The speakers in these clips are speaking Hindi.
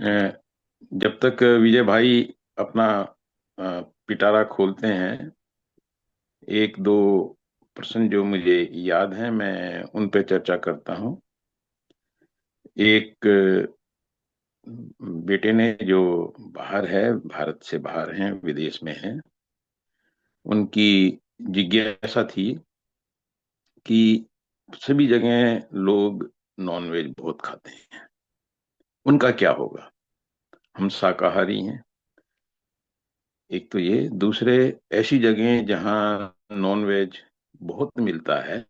अ, जब तक विजय भाई अपना पिटारा खोलते हैं, एक दो प्रश्न जो मुझे याद हैं मैं उन पे चर्चा करता हूँ। एक बेटे ने जो बाहर है, भारत से बाहर हैं, विदेश में हैं, उनकी जिज्ञासा थी कि सभी जगह लोग नॉनवेज बहुत खाते हैं, उनका क्या होगा। हम शाकाहारी हैं, एक तो ये। दूसरे, ऐसी जगह जहाँ नॉनवेज बहुत मिलता है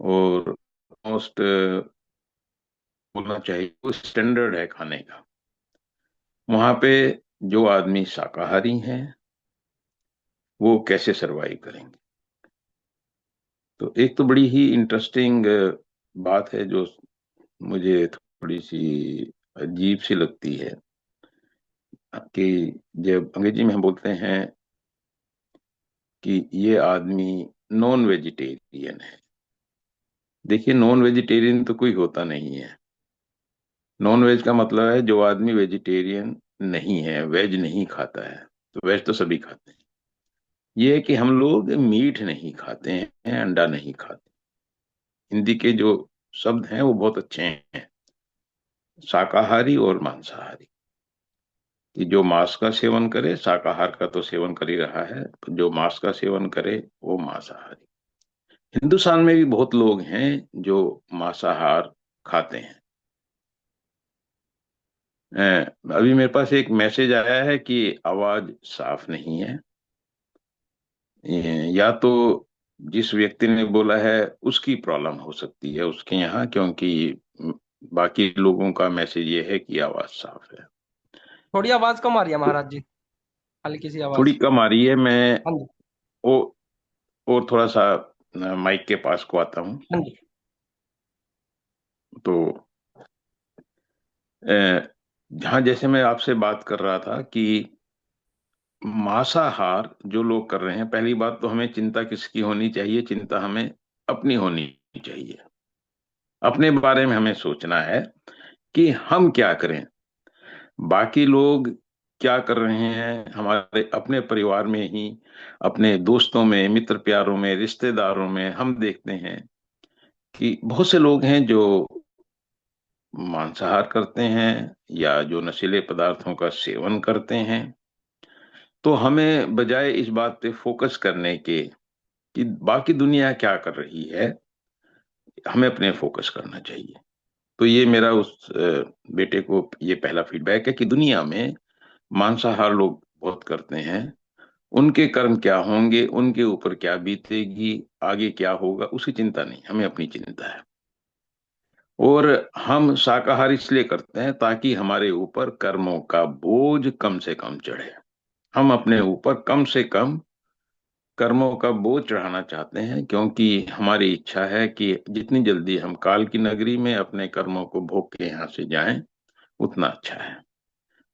और मोस्ट बोलना चाहिए वो स्टैंडर्ड है खाने का, वहां पे जो आदमी शाकाहारी हैं वो कैसे सरवाइव करेंगे। तो एक तो बड़ी ही इंटरेस्टिंग बात है जो मुझे थोड़ी सी अजीब सी लगती है कि जब अंग्रेजी में हम बोलते हैं कि ये आदमी नॉन वेजिटेरियन है। देखिए, नॉन वेजिटेरियन तो कोई होता नहीं है। नॉन वेज का मतलब है जो आदमी वेजिटेरियन नहीं है, वेज नहीं खाता है। तो वेज तो सभी खाते हैं। ये है कि हम लोग मीट नहीं खाते हैं, अंडा नहीं खाते। हिंदी के जो शब्द हैं वो बहुत अच्छे हैं, शाकाहारी और मांसाहारी। कि जो मांस का सेवन करे, शाकाहार का तो सेवन कर ही रहा है, जो मांस का सेवन करे वो मांसाहारी। हिंदुस्तान में भी बहुत लोग हैं जो मांसाहार खाते हैं। अभी मेरे पास एक मैसेज आया है कि आवाज साफ नहीं है। या तो जिस व्यक्ति ने बोला है उसकी प्रॉब्लम हो सकती है उसके यहाँ, क्योंकि बाकी लोगों का मैसेज ये है कि आवाज साफ है। थोड़ी आवाज कम आ रही है तो महाराज जी। हल्की सी थोड़ी आवाज। कम आ रही है। मैं हाँ जी। वो और थोड़ा सा माइक के पास को आता हूँ। हाँ जी। तो जहाँ जैसे मैं आपसे बात कर रहा था कि मांसाहार जो लोग कर रहे हैं, पहली बात तो हमें चिंता किसकी होनी चाहिए? चिंता हमें अपनी होनी चाहिए। अपने बारे में हमें सोचना है कि हम क्या करें। बाकी लोग क्या कर रहे हैं हमारे अपने परिवार में ही, अपने दोस्तों में, मित्र प्यारों में, रिश्तेदारों में हम देखते हैं कि बहुत से लोग हैं जो मांसाहार करते हैं या जो नशीले पदार्थों का सेवन करते हैं। तो हमें बजाय इस बात पे फोकस करने के कि बाकी दुनिया क्या कर रही है, हमें अपने फोकस करना चाहिए। तो ये मेरा उस बेटे को ये पहला फीडबैक है कि दुनिया में मांसाहार लोग बहुत करते हैं। उनके कर्म क्या होंगे, उनके ऊपर क्या बीतेगी, आगे क्या होगा, उसकी चिंता नहीं, हमें अपनी चिंता है। और हम शाकाहार इसलिए करते हैं ताकि हमारे ऊपर कर्मों का बोझ कम से कम चढ़े। हम अपने ऊपर कम से कम कर्मों का बोझ चढ़ाना चाहते हैं, क्योंकि हमारी इच्छा है कि जितनी जल्दी हम काल की नगरी में अपने कर्मों को भोग के यहाँ से जाएं, उतना अच्छा है।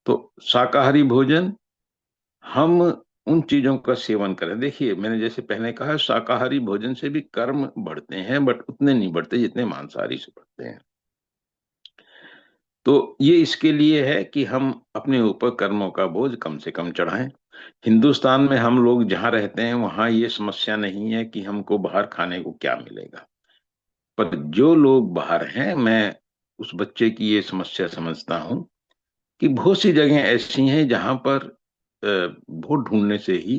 तो शाकाहारी भोजन, हम उन चीजों का सेवन करें। देखिए, मैंने जैसे पहले कहा, शाकाहारी भोजन से भी कर्म बढ़ते हैं, बट उतने नहीं बढ़ते जितने मांसाहारी से बढ़ते हैं। तो ये इसके लिए है कि हम अपने ऊपर कर्मों का बोझ कम से कम चढ़ाएं। हिंदुस्तान में हम लोग जहाँ रहते हैं वहाँ ये समस्या नहीं है कि हमको बाहर खाने को क्या मिलेगा। पर जो लोग बाहर हैं, मैं उस बच्चे की ये समस्या समझता हूँ कि बहुत सी जगह ऐसी हैं जहां पर बहुत ढूंढने से ही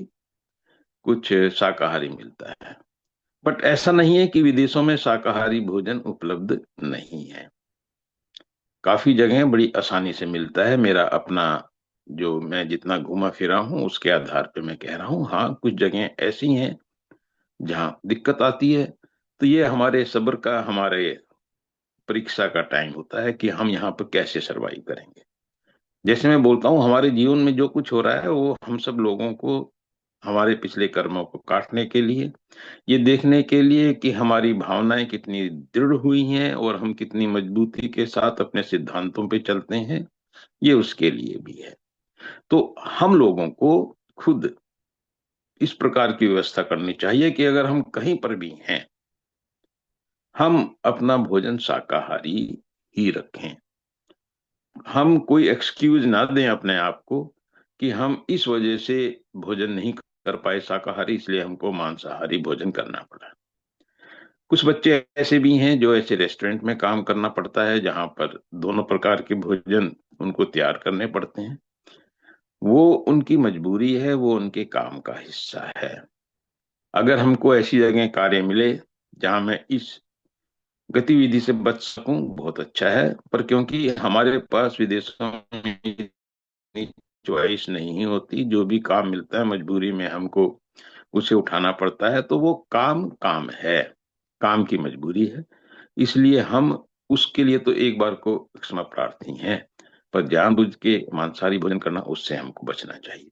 कुछ शाकाहारी मिलता है। बट ऐसा नहीं है कि विदेशों में शाकाहारी भोजन उपलब्ध नहीं है। काफी जगह बड़ी आसानी से मिलता है। मेरा अपना जो मैं जितना घूमा फिरा हूँ उसके आधार पे मैं कह रहा हूँ, हाँ कुछ जगह ऐसी हैं जहाँ दिक्कत आती है। तो ये हमारे सब्र का, हमारे परीक्षा का टाइम होता है कि हम यहाँ पर कैसे सरवाइव करेंगे। जैसे मैं बोलता हूँ, हमारे जीवन में जो कुछ हो रहा है वो हम सब लोगों को हमारे पिछले कर्मों को काटने के लिए, ये देखने के लिए कि हमारी भावनाएं कितनी दृढ़ हुई हैं और हम कितनी मजबूती के साथ अपने सिद्धांतों पे चलते हैं, ये उसके लिए भी है। तो हम लोगों को खुद इस प्रकार की व्यवस्था करनी चाहिए कि अगर हम कहीं पर भी हैं, हम अपना भोजन शाकाहारी ही रखें। हम कोई एक्सक्यूज ना दें अपने आप को कि हम इस वजह से भोजन नहीं कर पाए शाकाहारी, इसलिए हमको मांसाहारी भोजन करना पड़ा। कुछ बच्चे ऐसे भी हैं जो ऐसे रेस्टोरेंट में काम करना पड़ता है जहां पर दोनों प्रकार के भोजन उनको तैयार करने पड़ते हैं। वो उनकी मजबूरी है, वो उनके काम का हिस्सा है। अगर हमको ऐसी जगह कार्य मिले जहां मैं इस गतिविधि से बच सकूं, बहुत अच्छा है। पर क्योंकि हमारे पास विदेशों में इतनी चॉइस नहीं होती, जो भी काम मिलता है मजबूरी में हमको उसे उठाना पड़ता है, तो वो काम काम है, काम की मजबूरी है। इसलिए हम उसके लिए तो एक बार को क्षमा प्रार्थी हैं, पर जानबूझ के मांसाहारी भोजन करना, उससे हमको बचना चाहिए।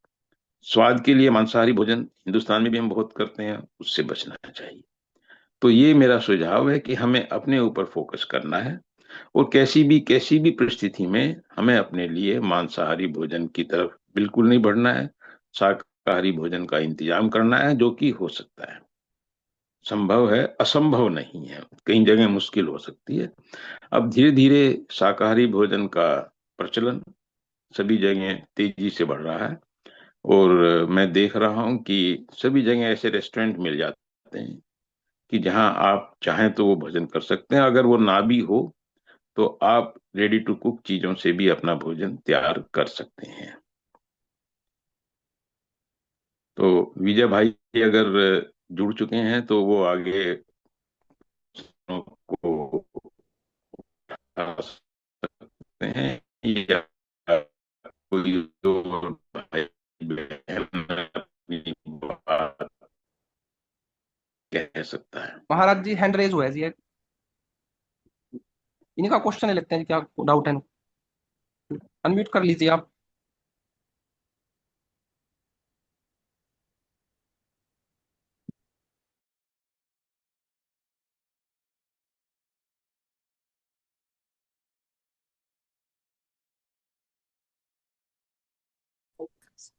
स्वाद के लिए मांसाहारी भोजन हिंदुस्तान में भी हम बहुत करते हैं, उससे बचना चाहिए। तो ये मेरा सुझाव है कि हमें अपने ऊपर फोकस करना है, और कैसी भी परिस्थिति में हमें अपने लिए मांसाहारी भोजन की तरफ बिल्कुल नहीं बढ़ना है। शाकाहारी भोजन का इंतजाम करना है, जो कि हो सकता है, संभव है, असंभव नहीं है। कई जगह मुश्किल हो सकती है। अब धीरे धीरे शाकाहारी भोजन का प्रचलन सभी जगह तेजी से बढ़ रहा है, और मैं देख रहा हूँ कि सभी जगह ऐसे रेस्टोरेंट मिल जाते हैं कि जहां आप चाहें तो वो भोजन कर सकते हैं। अगर वो ना भी हो तो आप रेडी टू कुक चीजों से भी अपना भोजन तैयार कर सकते हैं। तो विजय भाई अगर जुड़ चुके हैं तो वो आगे को उठा सकते हैं, या कोई और भाई बहन अपनी बात कह सकता है। महाराज जी हैंड रेज हुआ है जी एक। इन्हीं का क्वेश्चन है, लगते हैं जी, क्या डाउट है? अनम्यूट कर लीजिए आप।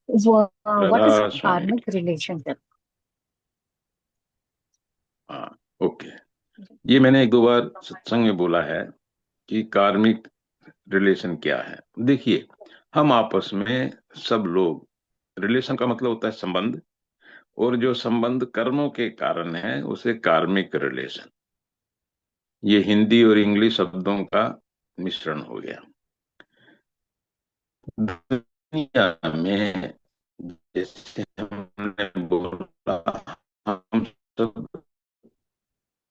What is Radha Swami. karmic relationship? हाँ, ओके। ये मैंने एक दो बार सत्संग में बोला है कि कार्मिक रिलेशन क्या है। देखिए, हम आपस में सब लोग, रिलेशन का मतलब होता है संबंध, और जो संबंध कर्मों के कारण है उसे कार्मिक रिलेशन। ये हिंदी और इंग्लिश शब्दों का मिश्रण हो गया। दुनिया में जैसे हमने बोला, हम सब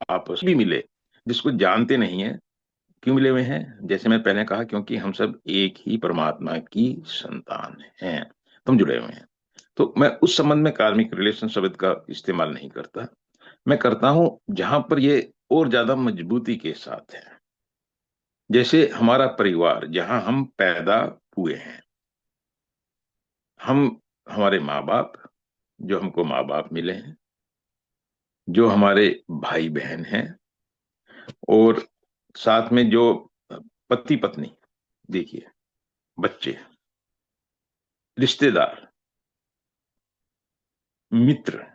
आपस में भी मिले, जिसको जानते नहीं है। क्यों मिले हुए हैं? जैसे मैं पहले कहा, क्योंकि हम सब एक ही परमात्मा की संतान हैं, तो हम जुड़े हुए हैं। तो मैं उस संबंध में कार्मिक रिलेशन शब्द का इस्तेमाल नहीं करता। मैं करता हूं जहां पर ये और ज्यादा मजबूती के साथ है। जैसे हमारा परिवार, जहां हम पैदा हुए हैं, हम, हमारे माँ बाप, जो हमको माँ बाप मिले हैं, जो हमारे भाई बहन हैं, और साथ में जो पति पत्नी, देखिए, बच्चे, रिश्तेदार, मित्र,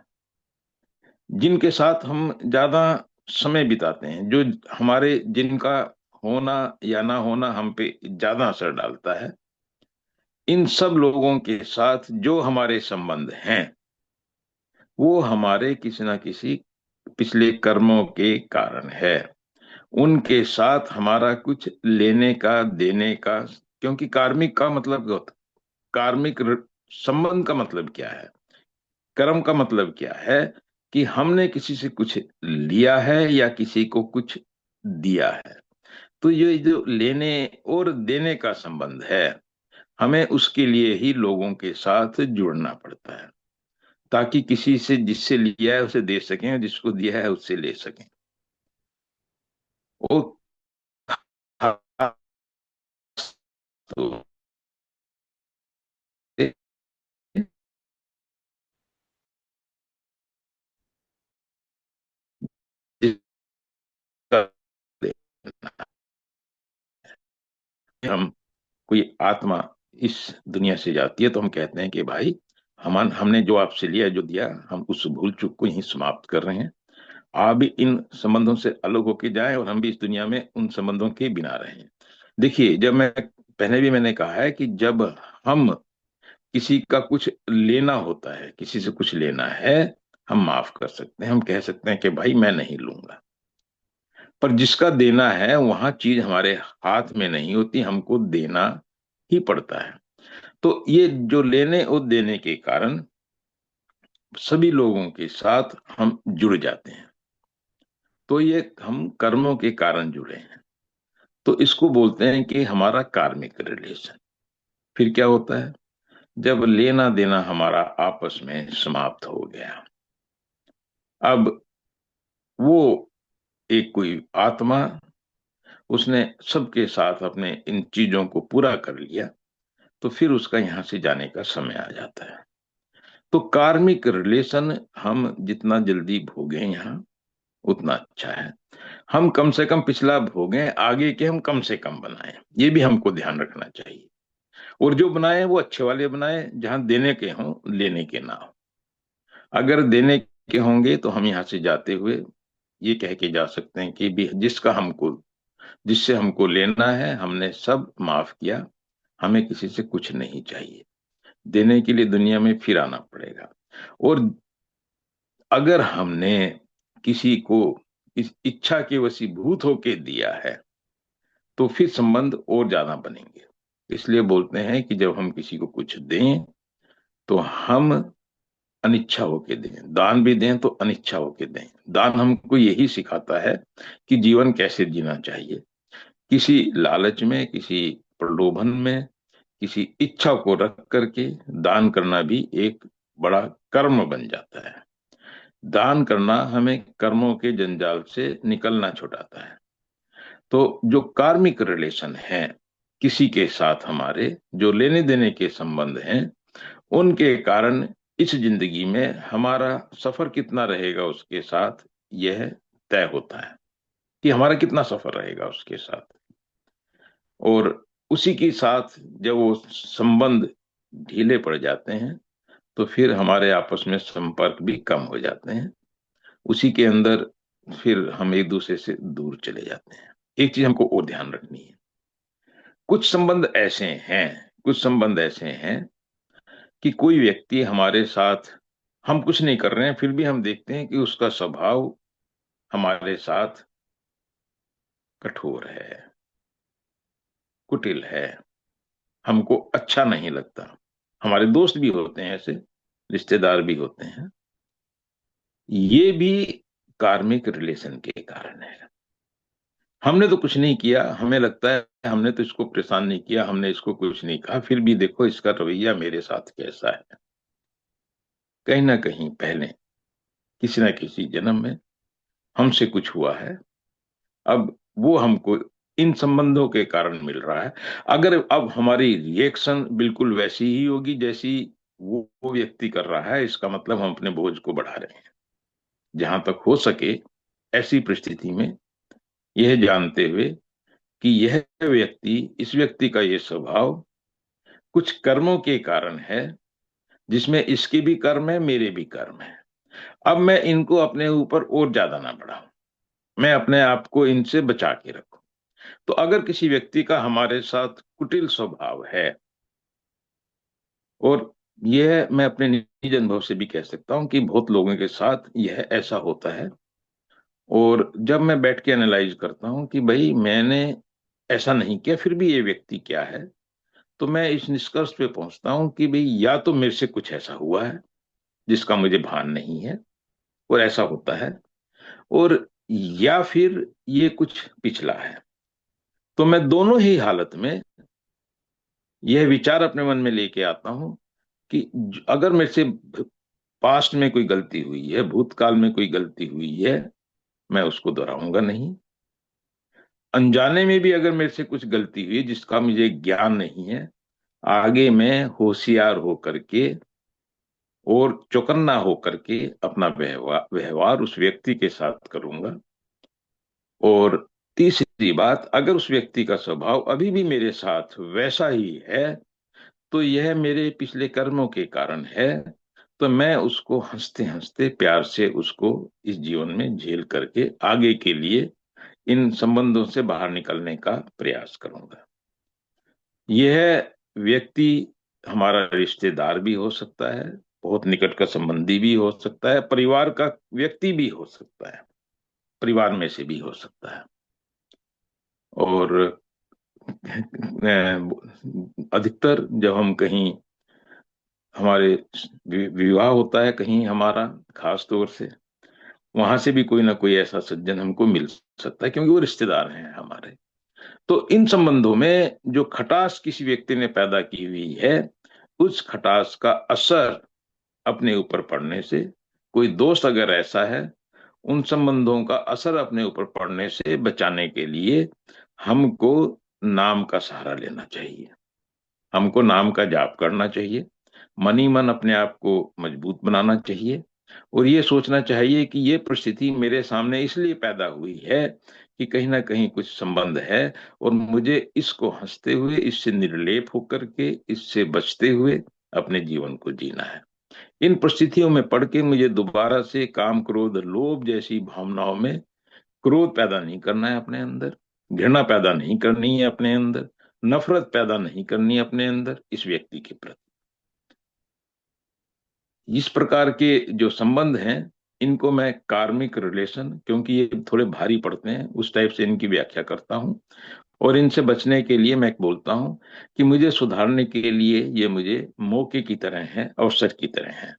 जिनके साथ हम ज्यादा समय बिताते हैं, जो हमारे, जिनका होना या ना होना हम पे ज्यादा असर डालता है, इन सब लोगों के साथ जो हमारे संबंध हैं, वो हमारे किसी ना किसी पिछले कर्मों के कारण है। उनके साथ हमारा कुछ लेने का देने का, क्योंकि कार्मिक का मतलब क्या होता है? संबंध का मतलब क्या है? कर्म का मतलब क्या है? कि हमने किसी से कुछ लिया है या किसी को कुछ दिया है। तो ये जो लेने और देने का संबंध है, हमें उसके लिए ही लोगों के साथ जुड़ना पड़ता है, ताकि किसी से, जिससे लिया है उसे दे सकें, और जिसको दिया है उससे ले सकें। वो खास तो जिसका हम, कोई आत्मा इस दुनिया से जाती है तो हम कहते हैं कि भाई, हमने जो आपसे लिया, जो दिया, हम उस भूल चूक को यहीं समाप्त कर रहे हैं। आप भी इन संबंधों से अलग होके जाएं, और हम भी इस दुनिया में उन संबंधों के बिना रहें। देखिए, जब मैं पहले भी मैंने कहा है कि जब हम किसी का कुछ लेना होता है, किसी से कुछ लेना है, हम माफ कर सकते हैं, हम कह सकते हैं कि भाई मैं नहीं लूंगा। पर जिसका देना है वहां चीज हमारे हाथ में नहीं होती, हमको देना ही पड़ता है। तो ये जो लेने और देने के कारण सभी लोगों के साथ हम जुड़ जाते हैं, तो ये हम कर्मों के कारण जुड़े हैं। तो इसको बोलते हैं कि हमारा कार्मिक रिलेशन। फिर क्या होता है, जब लेना देना हमारा आपस में समाप्त हो गया, अब वो एक कोई आत्मा, उसने सबके साथ अपने इन चीजों को पूरा कर लिया, तो फिर उसका यहां से जाने का समय आ जाता है। तो कार्मिक रिलेशन हम जितना जल्दी भोगें यहाँ, उतना अच्छा है। हम कम से कम पिछला भोगें, आगे के हम कम से कम बनाएं, ये भी हमको ध्यान रखना चाहिए। और जो बनाए वो अच्छे वाले बनाए, जहां देने के हों, लेने के ना हो। अगर देने के होंगे तो हम यहाँ से जाते हुए ये कह के जा सकते हैं कि भी जिसका हमको, जिससे हमको लेना है, हमने सब माफ किया, हमें किसी से कुछ नहीं चाहिए। देने के लिए दुनिया में फिर आना पड़ेगा। और अगर हमने किसी को इस इच्छा के वशीभूत होके दिया है, तो फिर संबंध और ज्यादा बनेंगे। इसलिए बोलते हैं कि जब हम किसी को कुछ दें, तो हम अनिच्छा होके दें। दान भी दें तो अनिच्छा होके दें। दान हमको यही सिखाता है कि जीवन कैसे जीना चाहिए। किसी लालच में, किसी प्रलोभन में, किसी इच्छा को रख करके दान करना भी एक बड़ा कर्म बन जाता है। दान करना हमें कर्मों के जंजाल से निकलना छुड़ाता है। तो जो कार्मिक रिलेशन है किसी के साथ, हमारे जो लेने देने के संबंध हैं, उनके कारण इस जिंदगी में हमारा सफर कितना रहेगा उसके साथ, यह तय होता है कि हमारा कितना सफर रहेगा उसके साथ। और उसी के साथ जब वो संबंध ढीले पड़ जाते हैं, तो फिर हमारे आपस में संपर्क भी कम हो जाते हैं। उसी के अंदर फिर हम एक दूसरे से दूर चले जाते हैं। एक चीज हमको और ध्यान रखनी है, कुछ संबंध ऐसे हैं, कुछ संबंध ऐसे हैं कि कोई व्यक्ति हमारे साथ, हम कुछ नहीं कर रहे हैं, फिर भी हम देखते हैं कि उसका स्वभाव हमारे साथ कठोर है, कुटिल है, हमको अच्छा नहीं लगता। हमारे दोस्त भी होते हैं ऐसे, रिश्तेदार भी होते हैं। ये भी कार्मिक रिलेशन के कारण है। हमने तो कुछ नहीं किया, हमें लगता है हमने तो इसको परेशान नहीं किया, हमने इसको कुछ नहीं कहा, फिर भी देखो इसका रवैया मेरे साथ कैसा है। कहीं ना कहीं पहले किसी न किसी जन्म में हमसे कुछ हुआ है, अब वो हमको इन संबंधों के कारण मिल रहा है। अगर अब हमारी रिएक्शन बिल्कुल वैसी ही होगी जैसी वो व्यक्ति कर रहा है, इसका मतलब हम अपने बोझ को बढ़ा रहे हैं। जहां तक हो सके ऐसी परिस्थिति में यह जानते हुए कि यह व्यक्ति, इस व्यक्ति का ये स्वभाव कुछ कर्मों के कारण है, जिसमें इसके भी कर्म है, मेरे भी कर्म है। अब मैं इनको अपने ऊपर और ज्यादा ना बढ़ाऊं, मैं अपने आप को इनसे बचा के रखूं। तो अगर किसी व्यक्ति का हमारे साथ कुटिल स्वभाव है, और यह मैं अपने निजी अनुभव से भी कह सकता हूं कि बहुत लोगों के साथ यह ऐसा होता है, और जब मैं बैठ के एनालाइज करता हूं कि भाई मैंने ऐसा नहीं किया, फिर भी ये व्यक्ति क्या है, तो मैं इस निष्कर्ष पे पहुंचता हूं कि भाई या तो मेरे से कुछ ऐसा हुआ है जिसका मुझे भान नहीं है, और ऐसा होता है, और या फिर ये कुछ पिछला है। तो मैं दोनों ही हालत में यह विचार अपने मन में लेके आता हूं कि अगर मेरे से पास्ट में कोई गलती हुई है, भूतकाल में कोई गलती हुई है, मैं उसको दोहराऊंगा नहीं। अनजाने में भी अगर मेरे से कुछ गलती हुई जिसका मुझे ज्ञान नहीं है, आगे मैं होशियार होकर के और चौकन्ना होकर के अपना व्यवहार व्यवहार उस व्यक्ति के साथ करूंगा। और तीसरी बात, अगर उस व्यक्ति का स्वभाव अभी भी मेरे साथ वैसा ही है, तो यह मेरे पिछले कर्मों के कारण है। तो मैं उसको हंसते हंसते प्यार से उसको इस जीवन में झेल करके आगे के लिए इन संबंधों से बाहर निकलने का प्रयास करूंगा। यह व्यक्ति हमारा रिश्तेदार भी हो सकता है, बहुत निकट का संबंधी भी हो सकता है, परिवार का व्यक्ति भी हो सकता है, परिवार में से भी हो सकता है। और अधिकतर जब हम कहीं हमारे विवाह होता है कहीं हमारा, खास तौर से वहां से भी कोई ना कोई ऐसा सज्जन हमको मिल सकता है, क्योंकि वो रिश्तेदार हैं हमारे। तो इन संबंधों में जो खटास किसी व्यक्ति ने पैदा की हुई है, उस खटास का असर अपने ऊपर पड़ने से, कोई दोस्त अगर ऐसा है, उन संबंधों का असर अपने ऊपर पड़ने से बचाने के लिए हमको नाम का सहारा लेना चाहिए। हमको नाम का जाप करना चाहिए, मन ही मन अपने आप को मजबूत बनाना चाहिए, और ये सोचना चाहिए कि ये परिस्थिति मेरे सामने इसलिए पैदा हुई है कि कहीं ना कहीं कुछ संबंध है, और मुझे इसको हंसते हुए, इससे निर्लेप होकर के, इससे बचते हुए अपने जीवन को जीना है। इन परिस्थितियों में पढ़ के मुझे दोबारा से काम, क्रोध, लोभ जैसी भावनाओं में क्रोध पैदा नहीं करना है अपने अंदर, घृणा पैदा नहीं करनी है अपने अंदर, नफरत पैदा नहीं करनी है अपने अंदर इस व्यक्ति के प्रति। इस प्रकार के जो संबंध हैं, इनको मैं कार्मिक रिलेशन, क्योंकि ये थोड़े भारी पड़ते हैं, उस टाइप से इनकी व्याख्या करता हूँ। और इनसे बचने के लिए मैं बोलता हूँ कि मुझे सुधारने के लिए ये मुझे मौके की तरह है, अवसर की तरह है,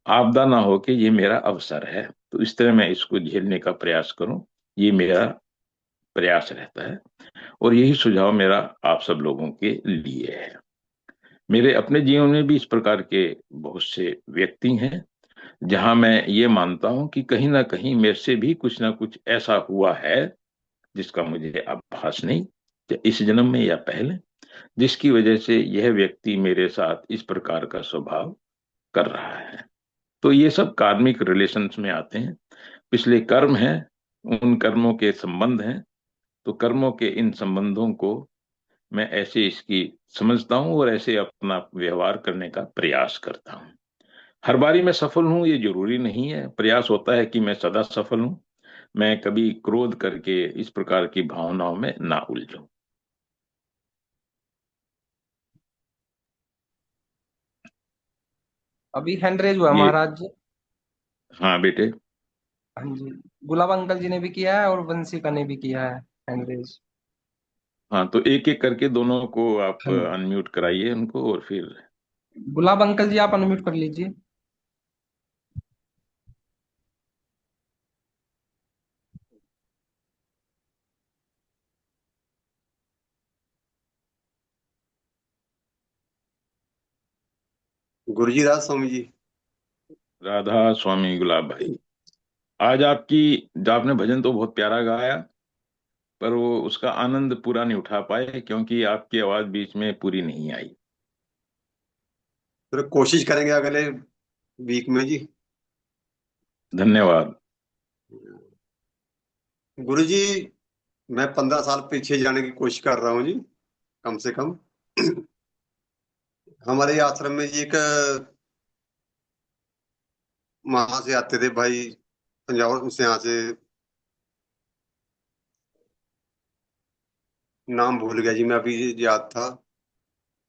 आपदा ना हो के ये मेरा अवसर है। तो इस तरह मैं इसको झेलने का प्रयास करूं, ये मेरा प्रयास रहता है। और यही सुझाव मेरा आप सब लोगों के लिए है। मेरे अपने जीवन में भी इस प्रकार के बहुत से व्यक्ति हैं जहां मैं ये मानता हूं कि कहीं ना कहीं मेरे से भी कुछ ना कुछ ऐसा हुआ है जिसका मुझे आभास नहीं, या इस जन्म में या पहले, जिसकी वजह से यह व्यक्ति मेरे साथ इस प्रकार का स्वभाव कर रहा है। तो ये सब कार्मिक रिलेशंस में आते हैं, पिछले कर्म हैं, उन कर्मों के संबंध हैं। तो कर्मों के इन संबंधों को मैं ऐसे इसकी समझता हूं, और ऐसे अपना व्यवहार करने का प्रयास करता हूं। हर बारी मैं सफल हूं ये जरूरी नहीं है, प्रयास होता है कि मैं सदा सफल हूं, मैं कभी क्रोध करके इस प्रकार की भावनाओं में ना उलझूं। अभी हैंड रेज हुआ ये, महाराज जी। हाँ बेटे। हाँ जी, गुलाब अंकल जी ने भी किया है और वंशिका ने भी किया है हैंड रेज। हाँ, तो एक एक करके दोनों को आप हाँ जी, अनम्यूट कराइए उनको, और फिर गुलाब अंकल जी आप अनम्यूट कर लीजिए। गुरुजी राज स्वामी जी। राधा स्वामी गुलाब भाई, आज आपकी, जो आपने भजन तो बहुत प्यारा गाया, पर वो उसका आनंद पूरा नहीं उठा पाए क्योंकि आपकी आवाज बीच में पूरी नहीं आई। फिर कोशिश करेंगे अगले वीक में जी। धन्यवाद। गुरुजी, मैं 15 साल पीछे जाने की कोशिश कर रहा हूँ जी, कम से कम। हमारे आश्रम में जी एक वहां से आते थे भाई, पंजाब से, यहाँ से नाम भूल गया जी मैं, अभी याद था।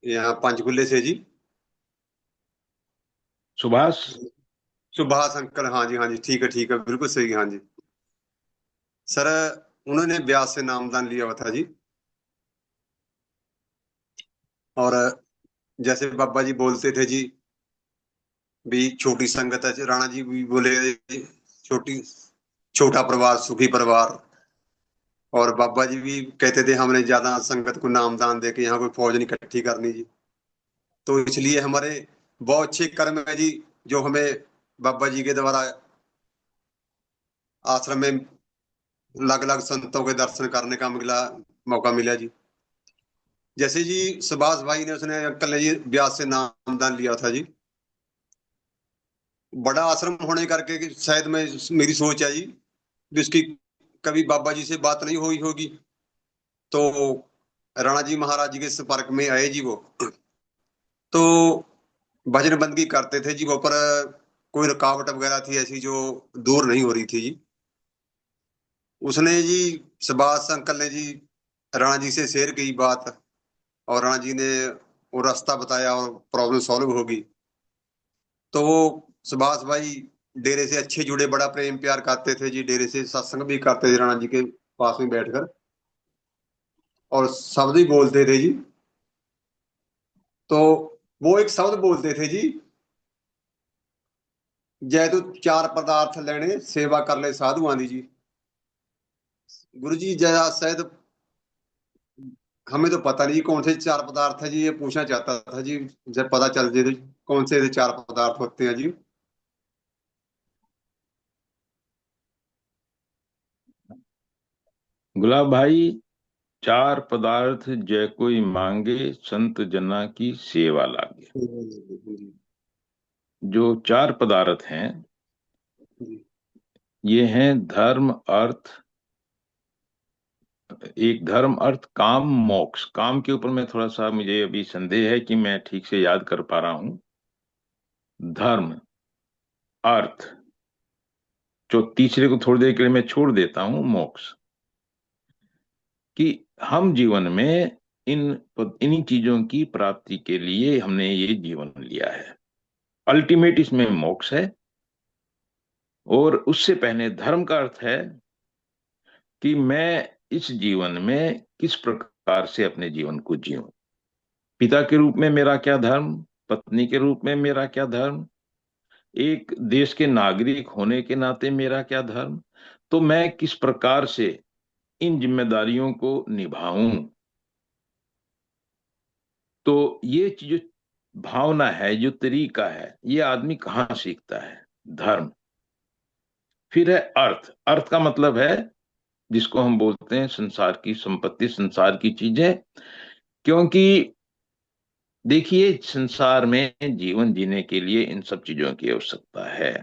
यहाँ पंचकुले से जी। सुभाष। सुभाष अंकल, हाँ जी हाँ जी, ठीक है बिल्कुल सही, हाँ जी। सर, उन्होंने ब्यास से नामदान लिया हुआ था जी। और जैसे बाबा जी बोलते थे जी, भी छोटी संगत है, राणा जी भी बोले, छोटी छोटा परिवार सुखी परिवार। और बाबा जी भी कहते थे हमने ज्यादा संगत को नामदान दे के यहाँ कोई फौज नहीं इकट्ठी करनी जी। तो इसलिए हमारे बहुत अच्छे कर्म है जी, जो हमें बाबा जी के द्वारा आश्रम में अलग अलग संतों के दर्शन करने का मिला, मौका मिला जी। जैसे जी सुभाष भाई ने, उसने अंकल ने जी ब्यास से नामदान लिया था जी। बड़ा आश्रम होने करके कि शायद मैं, मेरी सोच है जी, भी उसकी कभी बाबा जी से बात नहीं हुई होगी। तो राणा जी महाराज जी के संपर्क में आए जी वो। तो भजन बंदगी करते थे जी वो, पर कोई रुकावट वगैरह थी ऐसी जो दूर नहीं हो रही थी जी। उसने जी, सुभाष अंकल ने जी राणा जी से शेयर की बात। और राणा जी ने वो रास्ता बताया और प्रॉब्लम सॉल्व होगी। तो वो सुभाष भाई डेरे से अच्छे जुड़े, बड़ा प्रेम प्यार करते थे जी, डेरे से सत्संग भी करते थे राणा जी के पास में बैठकर, और शब्द भी बोलते थे जी। तो वो एक शब्द बोलते थे जी, जय तू चार पदार्थ लेने सेवा कर ले साधुआं दी जी। गुरु जी जया शायद हमें तो पता नहीं कौन से चार पदार्थ है जी, ये पूछना चाहता था जी, जब पता चल जाए तो कौन से चार पदार्थ होते हैं जी। गुलाब भाई, चार पदार्थ जय कोई मांगे, संत जना की सेवा लागे। जी। जो चार पदार्थ हैं, ये हैं धर्म, अर्थ, एक धर्म, अर्थ, काम, मोक्ष। काम के ऊपर में थोड़ा सा मुझे अभी संदेह है कि मैं ठीक से याद कर पा रहा हूं। धर्म, अर्थ, जो तीसरे को थोड़ी देर के लिए मैं छोड़ देता हूं, मोक्ष। कि हम जीवन में इन इन्हीं चीजों की प्राप्ति के लिए हमने ये जीवन लिया है। अल्टीमेट इसमें मोक्ष है। और उससे पहले धर्म का अर्थ है कि मैं इस जीवन में किस प्रकार से अपने जीवन को जीऊं। पिता के रूप में मेरा क्या धर्म, पत्नी के रूप में मेरा क्या धर्म, एक देश के नागरिक होने के नाते मेरा क्या धर्म। तो मैं किस प्रकार से इन जिम्मेदारियों को निभाऊं। तो ये जो भावना है, जो तरीका है, ये आदमी कहाँ सीखता है? धर्म। फिर है अर्थ। अर्थ का मतलब है जिसको हम बोलते हैं संसार की संपत्ति, संसार की चीजें। क्योंकि देखिए, संसार में जीवन जीने के लिए इन सब चीजों की आवश्यकता है।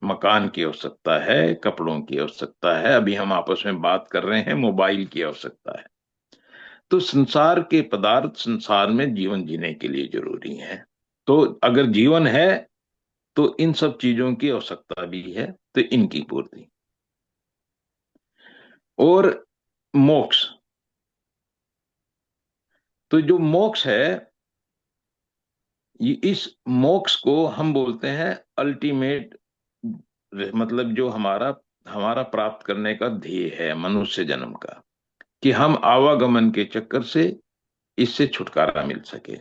मकान की आवश्यकता है, कपड़ों की आवश्यकता है, अभी हम आपस में बात कर रहे हैं, मोबाइल की आवश्यकता है। तो संसार के पदार्थ संसार में जीवन जीने के लिए जरूरी हैं। तो अगर जीवन है तो इन सब चीजों की आवश्यकता भी है, तो इनकी पूर्ति। और मोक्ष, तो जो मोक्ष है, ये इस मोक्ष को हम बोलते हैं अल्टीमेट, मतलब जो हमारा हमारा प्राप्त करने का ध्येय है मनुष्य जन्म का, कि हम आवागमन के चक्कर से इससे छुटकारा मिल सके।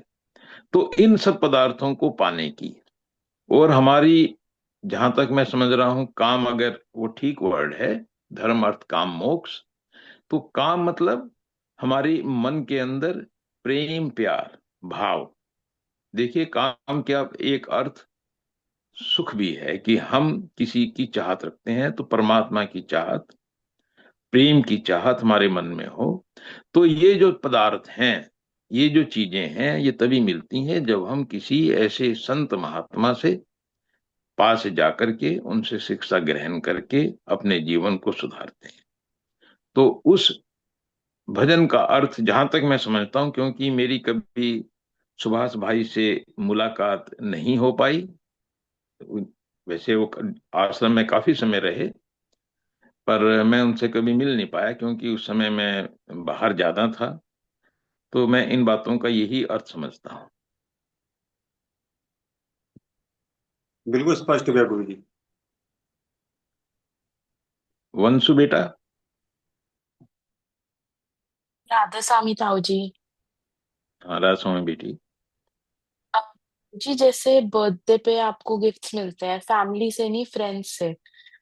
तो इन सब पदार्थों को पाने की, और हमारी, जहां तक मैं समझ रहा हूं, काम अगर वो ठीक वर्ड है, धर्म, अर्थ, काम, मोक्ष। तो काम मतलब हमारी मन के अंदर प्रेम, प्यार, भाव। देखिए, काम क्या एक अर्थ सुख भी है कि हम किसी की चाहत रखते हैं, तो परमात्मा की चाहत, प्रेम की चाहत हमारे मन में हो। तो ये जो पदार्थ हैं, ये जो चीजें हैं, ये तभी मिलती हैं जब हम किसी ऐसे संत महात्मा से पास जाकर के उनसे शिक्षा ग्रहण करके अपने जीवन को सुधारते हैं। तो उस भजन का अर्थ, जहां तक मैं समझता हूं, क्योंकि मेरी कभी सुभाष भाई से मुलाकात नहीं हो पाई, वैसे वो आश्रम में काफी समय रहे, पर मैं उनसे कभी मिल नहीं पाया क्योंकि उस समय मैं बाहर ज्यादा था। तो मैं इन बातों का यही अर्थ समझता हूँ। बिल्कुल स्पष्ट हुआ गुरु जी। वंशु बेटा। राधा स्वामी ताऊ जी। हाँ, राधा स्वामी बेटी। अ, जी, जैसे बर्थडे पे आपको गिफ्ट्स मिलते हैं फैमिली से नहीं फ्रेंड्स से,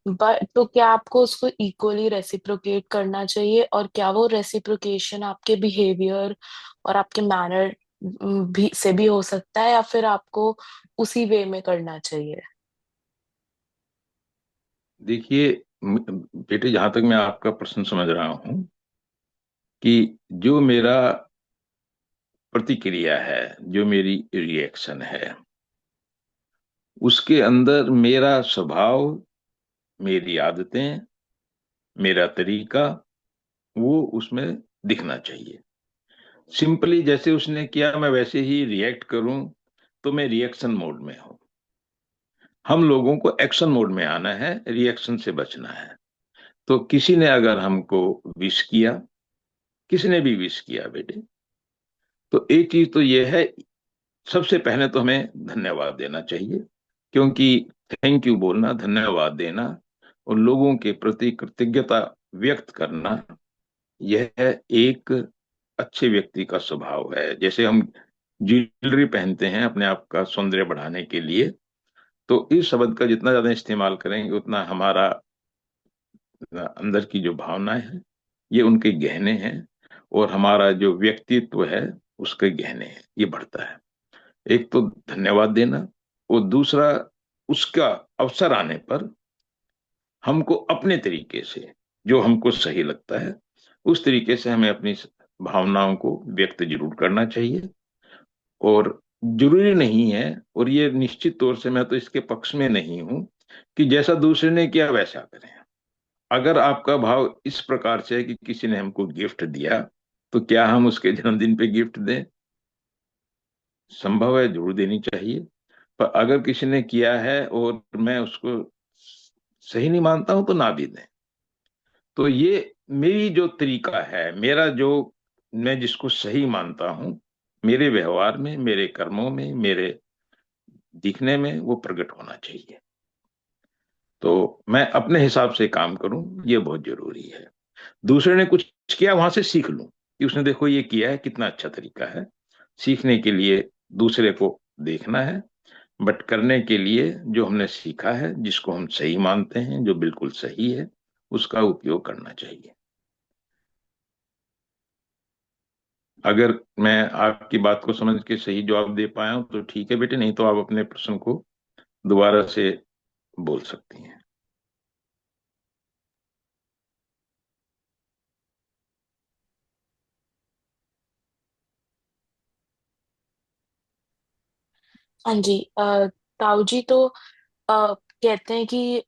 बट तो क्या आपको उसको इक्वली रेसिप्रोकेट करना चाहिए, और क्या वो रेसिप्रोकेशन आपके बिहेवियर और आपके मैनर भी से भी हो सकता है, या फिर आपको उसी वे में करना चाहिए? देखिए बेटे, जहां तक मैं आपका प्रश्न समझ रहा हूँ, कि जो मेरा प्रतिक्रिया है, जो मेरी रिएक्शन है, उसके अंदर मेरा स्वभाव, मेरी आदतें, मेरा तरीका, वो उसमें दिखना चाहिए। सिंपली जैसे उसने किया मैं वैसे ही रिएक्ट करूं, तो मैं रिएक्शन मोड में हूं। हम लोगों को एक्शन मोड में आना है, रिएक्शन से बचना है। तो किसी ने अगर हमको विश किया, किसने भी विश किया बेटे, तो एक चीज तो ये है, सबसे पहले तो हमें धन्यवाद देना चाहिए, क्योंकि थैंक यू बोलना, धन्यवाद देना और लोगों के प्रति कृतज्ञता व्यक्त करना, यह एक अच्छे व्यक्ति का स्वभाव है। जैसे हम ज्वेलरी पहनते हैं अपने आप का सौंदर्य बढ़ाने के लिए, तो इस शब्द का जितना ज्यादा इस्तेमाल करेंगे उतना हमारा अंदर की जो भावनाएं हैं ये उनके गहने हैं, और हमारा जो व्यक्तित्व है उसके गहने हैं, ये बढ़ता है। एक तो धन्यवाद देना, और दूसरा उसका अवसर आने पर हमको अपने तरीके से, जो हमको सही लगता है उस तरीके से हमें अपनी भावनाओं को व्यक्त जरूर करना चाहिए। और जरूरी नहीं है, और ये निश्चित तौर से मैं तो इसके पक्ष में नहीं हूं कि जैसा दूसरे ने किया वैसा करें। अगर आपका भाव इस प्रकार से है कि किसी ने हमको गिफ्ट दिया, तो क्या हम उसके जन्मदिन पे गिफ्ट दें? संभव है जरूर देनी चाहिए। पर अगर किसी ने किया है और मैं उसको सही नहीं मानता हूं, तो ना भी दें। तो ये मेरी जो तरीका है, मेरा जो, मैं जिसको सही मानता हूं, मेरे व्यवहार में, मेरे कर्मों में, मेरे दिखने में वो प्रकट होना चाहिए। तो मैं अपने हिसाब से काम करूं, ये बहुत जरूरी है। दूसरे ने कुछ किया, वहां से सीख लूं कि उसने देखो ये किया है, कितना अच्छा तरीका है। सीखने के लिए दूसरे को देखना है, बट करने के लिए जो हमने सीखा है, जिसको हम सही मानते हैं, जो बिल्कुल सही है, उसका उपयोग करना चाहिए। अगर मैं आपकी बात को समझ के सही जवाब दे पाया हूं तो ठीक है बेटे, नहीं तो आप अपने प्रश्न को दोबारा से बोल सकती हैं। हाँ जी। ताऊ जी तो कहते हैं कि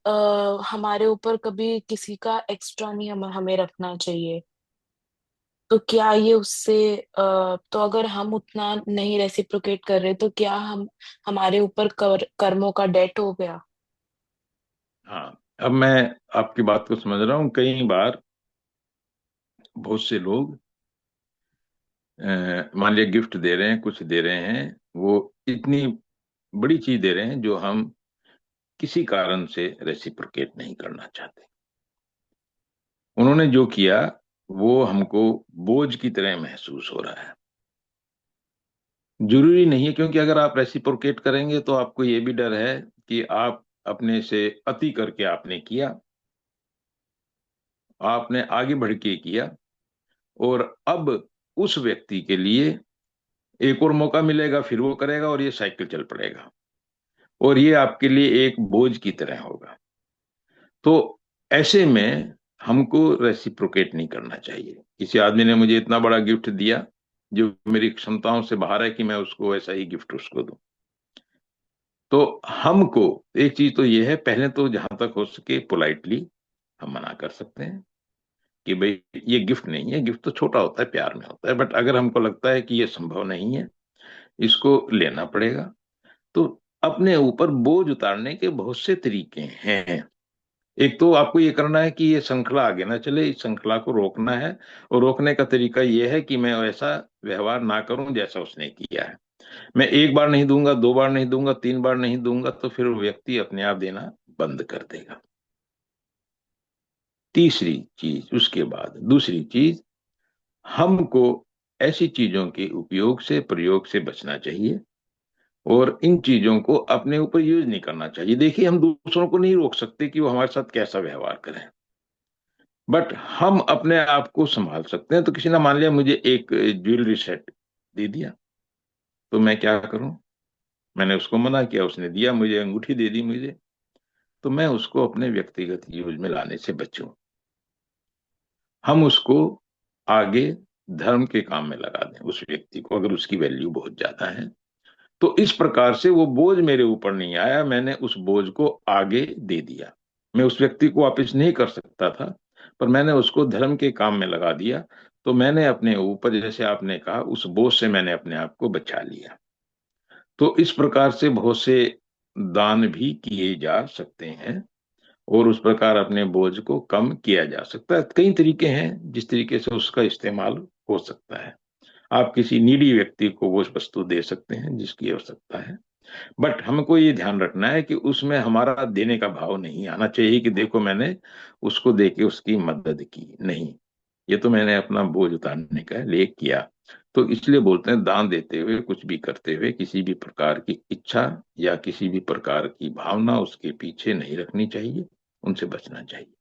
हमारे ऊपर कभी किसी का एक्स्ट्रा नहीं हमें रखना चाहिए। तो क्या ये उससे तो अगर हम उतना नहीं रेसिप्रोकेट कर रहे तो क्या हम हमारे ऊपर कर्मों का डेट हो गया? हाँ, अब मैं आपकी बात को समझ रहा हूँ। कई बार बहुत से लोग मान लिया गिफ्ट दे रहे हैं, कुछ दे रहे हैं, वो इतनी बड़ी चीज दे रहे हैं जो हम किसी कारण से रेसिप्रोकेट नहीं करना चाहते। उन्होंने जो किया वो हमको बोझ की तरह महसूस हो रहा है। जरूरी नहीं है, क्योंकि अगर आप रेसिप्रोकेट करेंगे तो आपको ये भी डर है कि आप अपने से अति करके आपने किया, आपने आगे बढ़ के किया, और अब उस व्यक्ति के लिए एक और मौका मिलेगा, फिर वो करेगा और ये साइकिल चल पड़ेगा, और ये आपके लिए एक बोझ की तरह होगा। तो ऐसे में हमको रेसिप्रोकेट नहीं करना चाहिए। किसी आदमी ने मुझे इतना बड़ा गिफ्ट दिया जो मेरी क्षमताओं से बाहर है कि मैं उसको वैसा ही गिफ्ट उसको दूं, तो हमको एक चीज तो ये है, पहले तो जहां तक हो सके पोलाइटली हम मना कर सकते हैं कि भाई ये गिफ्ट नहीं है, गिफ्ट तो छोटा होता है, प्यार में होता है। बट अगर हमको लगता है कि ये संभव नहीं है, इसको लेना पड़ेगा, तो अपने ऊपर बोझ उतारने के बहुत से तरीके हैं। एक तो आपको ये करना है कि ये श्रृंखला आगे ना चले, इस श्रृंखला को रोकना है। और रोकने का तरीका ये है कि मैं वैसा व्यवहार ना करूं जैसा उसने किया है। मैं एक बार नहीं दूंगा, दो बार नहीं दूंगा, तीन बार नहीं दूंगा, तो फिर वो व्यक्ति अपने आप देना बंद कर देगा। तीसरी चीज, उसके बाद दूसरी चीज, हमको ऐसी चीजों के उपयोग से, प्रयोग से बचना चाहिए, और इन चीजों को अपने ऊपर यूज नहीं करना चाहिए। देखिए, हम दूसरों को नहीं रोक सकते कि वो हमारे साथ कैसा व्यवहार करें, बट हम अपने आप को संभाल सकते हैं। तो किसी ने मान लिया मुझे एक ज्वेलरी सेट दे दिया, तो मैं क्या करूं? मैंने उसको मना किया, उसने दिया मुझे, अंगूठी दे दी मुझे, तो मैं उसको अपने व्यक्तिगत यूज में लाने से बचूं। हम उसको आगे धर्म के काम में लगा दें, उस व्यक्ति को, अगर उसकी वैल्यू बहुत ज्यादा है। तो इस प्रकार से वो बोझ मेरे ऊपर नहीं आया, मैंने उस बोझ को आगे दे दिया। मैं उस व्यक्ति को वापस नहीं कर सकता था, पर मैंने उसको धर्म के काम में लगा दिया। तो मैंने अपने ऊपर, जैसे आपने कहा, उस बोझ से मैंने अपने आप को बचा लिया। तो इस प्रकार से बहुत से दान भी किए जा सकते हैं, और उस प्रकार अपने बोझ को कम किया जा सकता है। कई तरीके हैं जिस तरीके से उसका इस्तेमाल हो सकता है। आप किसी नीडी व्यक्ति को वो वस्तु दे सकते हैं जिसकी आवश्यकता है। बट हमको ये ध्यान रखना है कि उसमें हमारा देने का भाव नहीं आना चाहिए कि देखो मैंने उसको दे के उसकी मदद की, नहीं। ये तो मैंने अपना बोझ उतारने का लिए किया। तो इसलिए बोलते हैं दान देते हुए, कुछ भी करते हुए किसी भी प्रकार की इच्छा या किसी भी प्रकार की भावना उसके पीछे नहीं रखनी चाहिए, उनसे बचना चाहिए।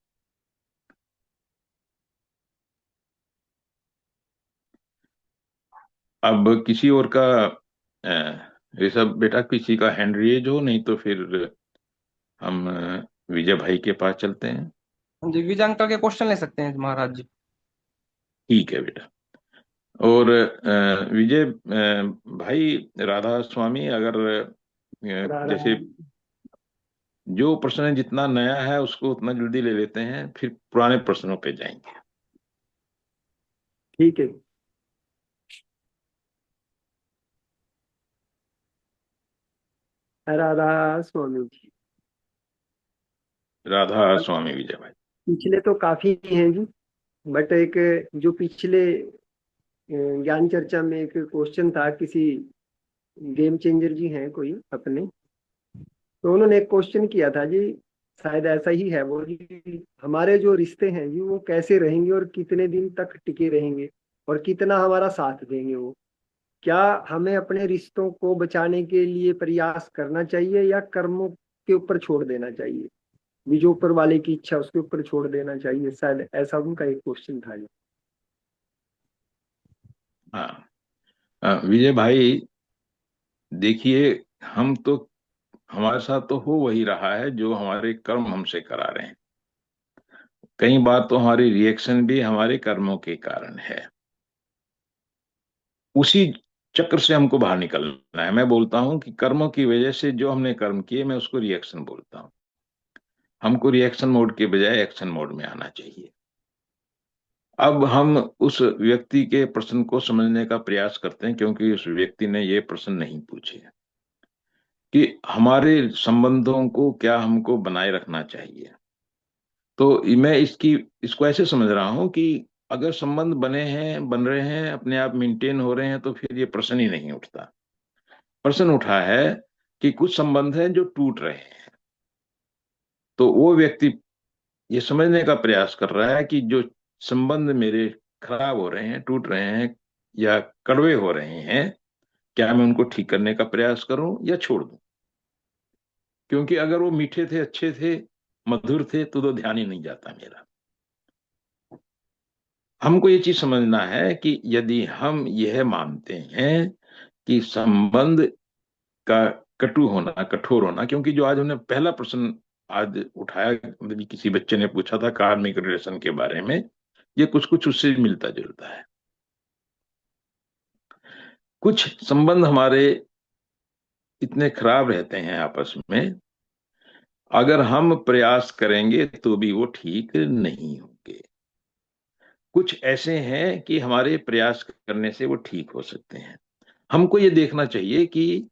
अब किसी और का ऋषभ बेटा किसी का हैंड रेज हो, नहीं तो फिर हम विजय भाई के पास चलते हैं। हाँ जी, विजय अंकल के क्वेश्चन ले सकते हैं महाराज जी। ठीक है बेटा। और विजय भाई, राधा स्वामी, अगर जैसे जो प्रश्न जितना नया है उसको उतना जल्दी ले लेते हैं, फिर पुराने प्रश्नों पे जाएंगे। ठीक है। राधा स्वामी जी। राधा स्वामी विजय भाई। पिछले तो काफी हैं जी, बट एक जो पिछले ज्ञान चर्चा में एक क्वेश्चन था, किसी गेम चेंजर जी हैं कोई अपने, तो उन्होंने एक क्वेश्चन किया था जी, शायद ऐसा ही है वो जी, हमारे जो रिश्ते हैं जी वो कैसे रहेंगे और कितने दिन तक टिके रहेंगे और कितना हमारा साथ देंगे वो। क्या हमें अपने रिश्तों को बचाने के लिए प्रयास करना चाहिए या कर्मों के ऊपर छोड़ देना चाहिए, भी जो ऊपर वाले की इच्छा उसके ऊपर छोड़ देना चाहिए, शायद ऐसा उनका एक क्वेश्चन था जी। हाँ, विजय भाई देखिए, हम तो हमारे साथ तो हो वही रहा है जो हमारे कर्म हमसे करा रहे हैं। कई बार तो हमारी रिएक्शन भी हमारे कर्मों के कारण है। उसी चक्र से हमको बाहर निकलना है। मैं बोलता हूं कि कर्मों की वजह से जो हमने कर्म किए, मैं उसको रिएक्शन बोलता हूं। हमको रिएक्शन मोड के बजाय एक्शन मोड में आना चाहिए। अब हम उस व्यक्ति के प्रश्न को समझने का प्रयास करते हैं, क्योंकि उस व्यक्ति ने ये प्रश्न नहीं पूछे कि हमारे संबंधों को क्या हमको बनाए रखना चाहिए। तो मैं इसको ऐसे समझ रहा हूं कि अगर संबंध बने हैं, बन रहे हैं, अपने आप मेंटेन हो रहे हैं, तो फिर ये प्रश्न ही नहीं उठता। प्रश्न उठा है कि कुछ संबंध हैं जो टूट रहे हैं। तो वो व्यक्ति ये समझने का प्रयास कर रहा है कि जो संबंध मेरे खराब हो रहे हैं, टूट रहे हैं या कड़वे हो रहे हैं, क्या मैं उनको ठीक करने का प्रयास करूं या छोड़ दूं। क्योंकि अगर वो मीठे थे, अच्छे थे, मधुर थे, तो ध्यान ही नहीं जाता मेरा। हमको ये चीज समझना है कि यदि हम यह मानते हैं कि संबंध का कटु होना, कठोर होना, क्योंकि जो आज हमने पहला प्रश्न आज उठाया, मतलब किसी बच्चे ने पूछा था कार्मिक रिलेशन के बारे में, ये कुछ कुछ उससे मिलता जुलता है। कुछ संबंध हमारे इतने खराब रहते हैं आपस में, अगर हम प्रयास करेंगे तो भी वो ठीक नहीं होंगे। कुछ ऐसे हैं कि हमारे प्रयास करने से वो ठीक हो सकते हैं। हमको ये देखना चाहिए कि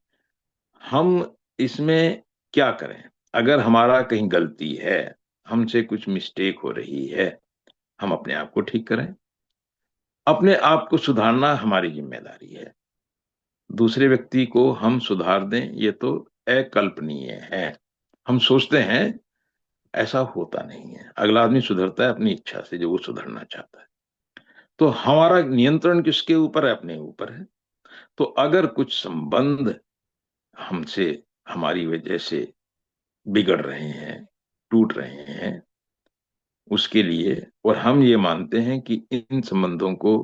हम इसमें क्या करें। अगर हमारा कहीं गलती है, हमसे कुछ मिस्टेक हो रही है, हम अपने आप को ठीक करें। अपने आप को सुधारना हमारी जिम्मेदारी है। दूसरे व्यक्ति को हम सुधार दें, ये तो अकल्पनीय है। हम सोचते हैं, ऐसा होता नहीं है। अगला आदमी सुधरता है अपनी इच्छा से, जो वो सुधरना चाहता है। तो हमारा नियंत्रण किसके ऊपर है? अपने ऊपर है। तो अगर कुछ संबंध हमसे, हमारी वजह से बिगड़ रहे हैं, टूट रहे हैं, उसके लिए, और हम ये मानते हैं कि इन संबंधों को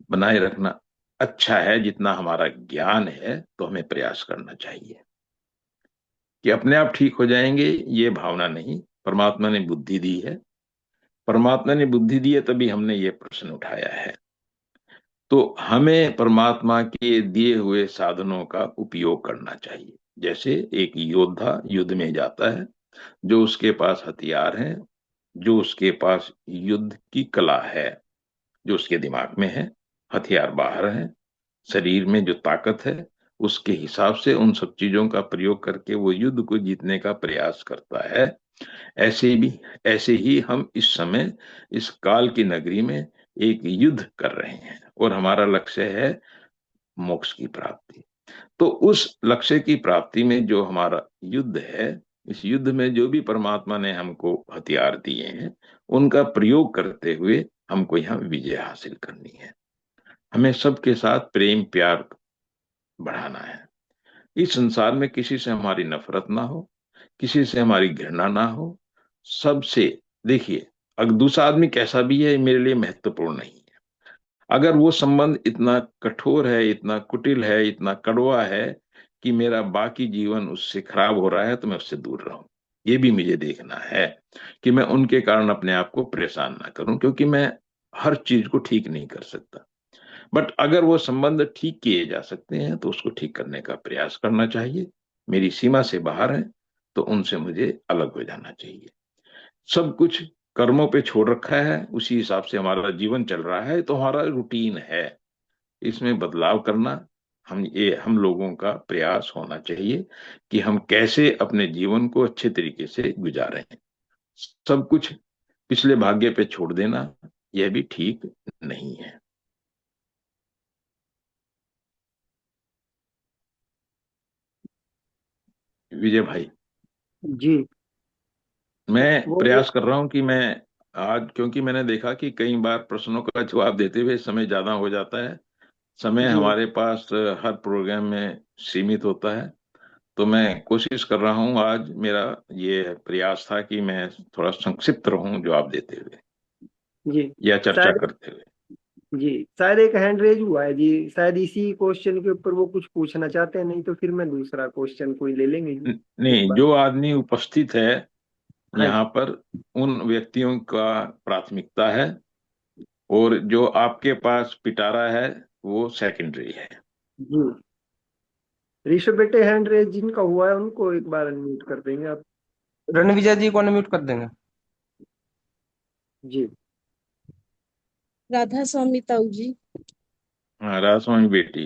बनाए रखना अच्छा है जितना हमारा ज्ञान है, तो हमें प्रयास करना चाहिए। कि अपने आप ठीक हो जाएंगे, ये भावना नहीं। परमात्मा ने बुद्धि दी है, परमात्मा ने बुद्धि दी है, तभी हमने ये प्रश्न उठाया है। तो हमें परमात्मा के दिए हुए साधनों का उपयोग करना चाहिए। जैसे एक योद्धा युद्ध में जाता है, जो उसके पास हथियार हैं, जो उसके पास युद्ध की कला है, जो उसके दिमाग में है, हथियार बाहर है, शरीर में जो ताकत है, उसके हिसाब से उन सब चीजों का प्रयोग करके वो युद्ध को जीतने का प्रयास करता है। ऐसे ही हम इस समय इस काल की नगरी में एक युद्ध कर रहे हैं और हमारा लक्ष्य है मोक्ष की प्राप्ति। तो उस लक्ष्य की प्राप्ति में जो हमारा युद्ध है, इस युद्ध में जो भी परमात्मा ने हमको हथियार दिए हैं, उनका प्रयोग करते हुए हमको यहाँ विजय हासिल करनी है। हमें सबके साथ प्रेम प्यार बढ़ाना है। इस संसार में किसी से हमारी नफरत ना हो, किसी से हमारी घृणा ना हो। सबसे, देखिए, अगर दूसरा आदमी कैसा भी है मेरे लिए महत्वपूर्ण नहीं है। अगर वो संबंध इतना कठोर है, इतना कुटिल है, इतना कड़वा है कि मेरा बाकी जीवन उससे खराब हो रहा है, तो मैं उससे दूर रहूं। ये भी मुझे देखना है कि मैं उनके कारण अपने आप को परेशान ना करूं, क्योंकि मैं हर चीज को ठीक नहीं कर सकता। बट अगर वो संबंध ठीक किए जा सकते हैं तो उसको ठीक करने का प्रयास करना चाहिए। मेरी सीमा से बाहर है तो उनसे मुझे अलग हो जाना चाहिए। सब कुछ कर्मों पे छोड़ रखा है, उसी हिसाब से हमारा जीवन चल रहा है, तो हमारा रूटीन है। इसमें बदलाव करना हम लोगों का प्रयास होना चाहिए कि हम कैसे अपने जीवन को अच्छे तरीके से गुजारें। सब कुछ पिछले भाग्य पे छोड़ देना यह भी ठीक नहीं है। विजय भाई, जी। मैं वो प्रयास कर रहा हूं कि मैं आज, क्योंकि मैंने देखा कि कई बार प्रश्नों का जवाब देते हुए समय ज्यादा हो जाता है। समय जी हमारे पास हर प्रोग्राम में सीमित होता है। तो मैं कोशिश कर रहा हूं, आज मेरा ये प्रयास था कि मैं थोड़ा संक्षिप्त रहूं जवाब देते हुए जी। या चर्चा शायद करते हुए। जी, शायद एक हैंड रेज हुआ है जी, शायद इसी क्वेश्चन के ऊपर वो कुछ पूछना चाहते हैं, नहीं तो फिर मैं दूसरा क्वेश्चन कोई ले लेंगे जी एक नहीं, बार। जो आदमी उपस्थित है हाँ यहाँ जी। पर, उन व्यक्तियों का प्राथमिकता है, और जो आपके पास पिटारा है वो सेकेंडरी है। जी, ऋषभ बेटे, हैंड रेज जिनका हुआ है उनको एक बार अनम्यूट कर देंगे आप। रणविजय जी को अनम्यूट कर देंगे। जी। राधा स्वामी ताऊ जी। हाँ, राजस्वामी बेटी।